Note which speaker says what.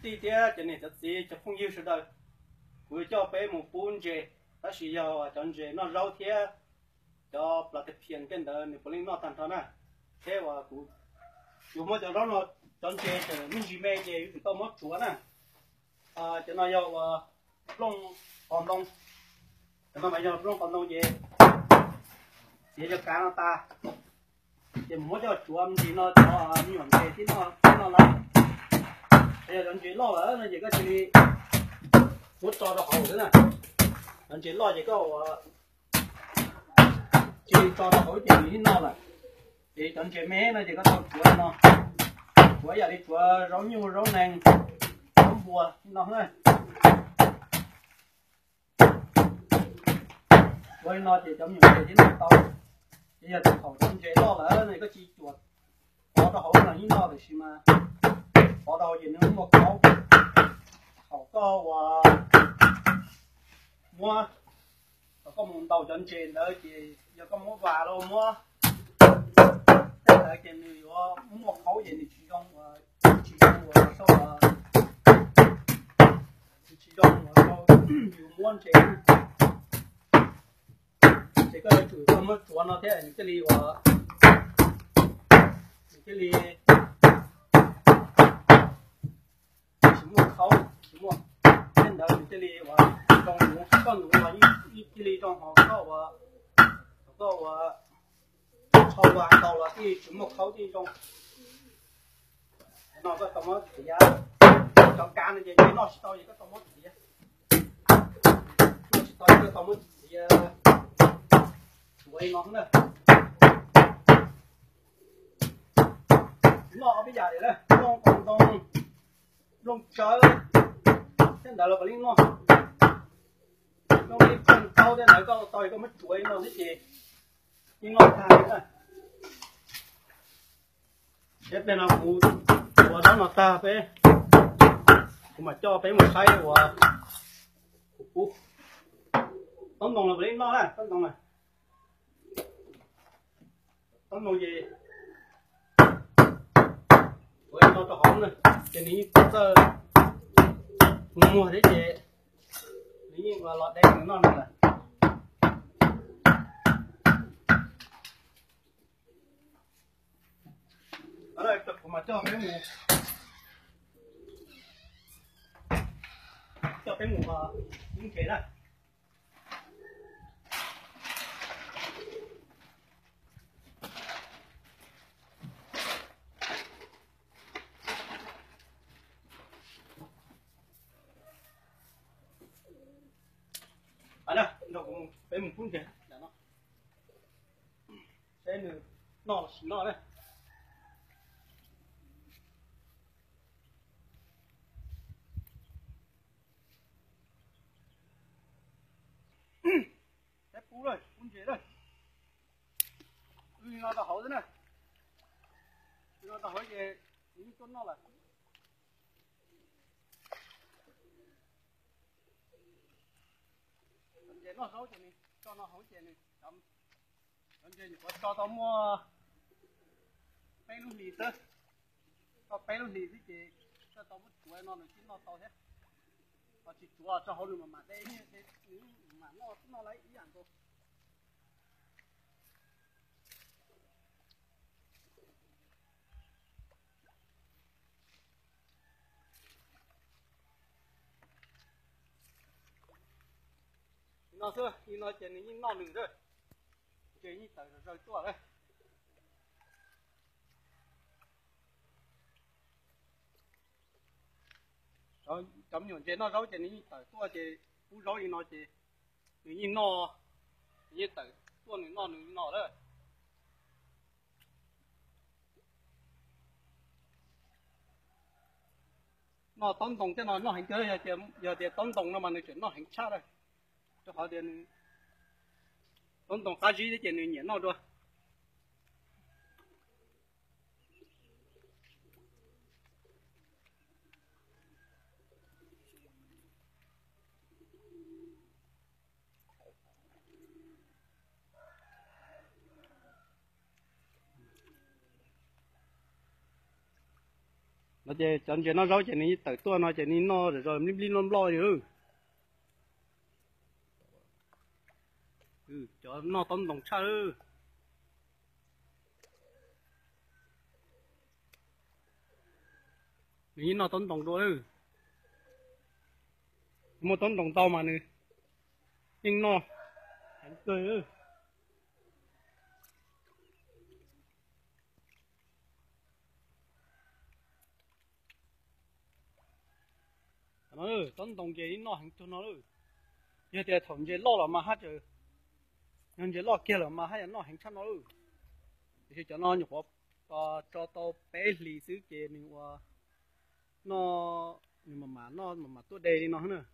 Speaker 1: tí thế cho nên thật gì cho không yêu sự đời cuối cho bé một bốn chế ta chỉ giờ chọn chế nó rau thế cho là thực hiện cái đó nếu có linh nó thành thon à thế và cũng dù mà cho nó chọn chế thì mình chỉ mê chế thì tao mất chúa nè cho nó giờ lông còn lông cho nó bây giờ lông còn lông chế chế cho cá nó ta thì mỗi cho chúa thì nó cho nhuận chế thì nó lấy bây giờ chọn chế lo ở nó chỉ có chỉ muốn cho nó hậu thế này chọn chế lo chỉ có chỉ cho nó hậu thì nó là thì chọn chế mé nó chỉ có tao chúa nó chúa giờ đi chúa rau nhu rau nành rau bùa nó thôi với nó chỉ trong những cái gì nó tao bây giờ hậu chọn chế lo là này có chỉ chuột có tao hậu là như nó thì mà có đâu gì nữa một câu hậu có mua có một tàu chọn chế đó thì giờ có mua vả luôn mua cái này muốn một khẩu gì thì chỉ trong sau chỉ trong sau nhiều món chế cái chủ tâm mất chuột nó thế những cái ly chỉ một khẩu chỉ một nên đó những cái ly trong những con những cái ly trong họ có sau và đầu là thì chúng một khẩu thì trong nó có tao mất gì á trong cá này nó tao gì có tao mất gì á nó tao mất gì á quay ngon nữa nó bây giờ đấy nó còn lông trời thế đó là cái nó đi trồng tao thế này có tao có mất chuối nó cái gì nhưng nó thà đấy thế bên nào cũng của đó mà ta phải mà cho bé một khay của tóm đồng là lấy nó này tóm đồng này tóm đồng gì với nó cho hỏng này cái này giờ mua thế chị nếu như mà lọt đây nó này ở đây tập mà cho bé ngủ những thế này ở đây nó cũng bé một phút kìa nó thế nó đây cú rồi, cuốn chế rồi. Nó đã hổ thế này. Nó đã hổ về những con nó là. Chế nó hổ chế này, cho nó hổ chế này. Chậm. Chậm chế có cho tao mua bé lúc lì tớ. Có bé lúc lì với chế cho tao mất chuối nó chín nó tao hết. Nó chỉ chua cho hổ luôn mà đây mà nó lấy ý ảnh thôi. Nó xưa, nhưng nó chỉ nhìn nó lử rồi, chỉ như tới rồi tua đấy. Rồi chấm nhuận chế nó rau chỉ nhìn tới tua chỉ cú rau thì nó chỉ nhìn nó như tới tua nhìn nó đấy. Nó tấn công cho nó hành chơi giờ thì tấn công nó mà nó chuyển nó hành sát rồi. Cho họ điện tấn công khá dữ để chuyện nó rồi nó chơi chọn chơi nó rau chơi ní tự tua nó chơi ní nó rồi lim lim lo rồi cho nó tốn đồng xa ní nó tốn đồng rồi một tốn đồng tàu mà nữa nhưng nó anh cười nó tốn đồng gì nó hàng cho nó giờ thì thằng gì lo là mà hát rồi nhưng gì lo kia là mà hay nó hàng chăn nó thì cho nó nhục cho tao bé lì xứ kia nhưng mà nó nhưng mà nó tôi đây đi nó nữa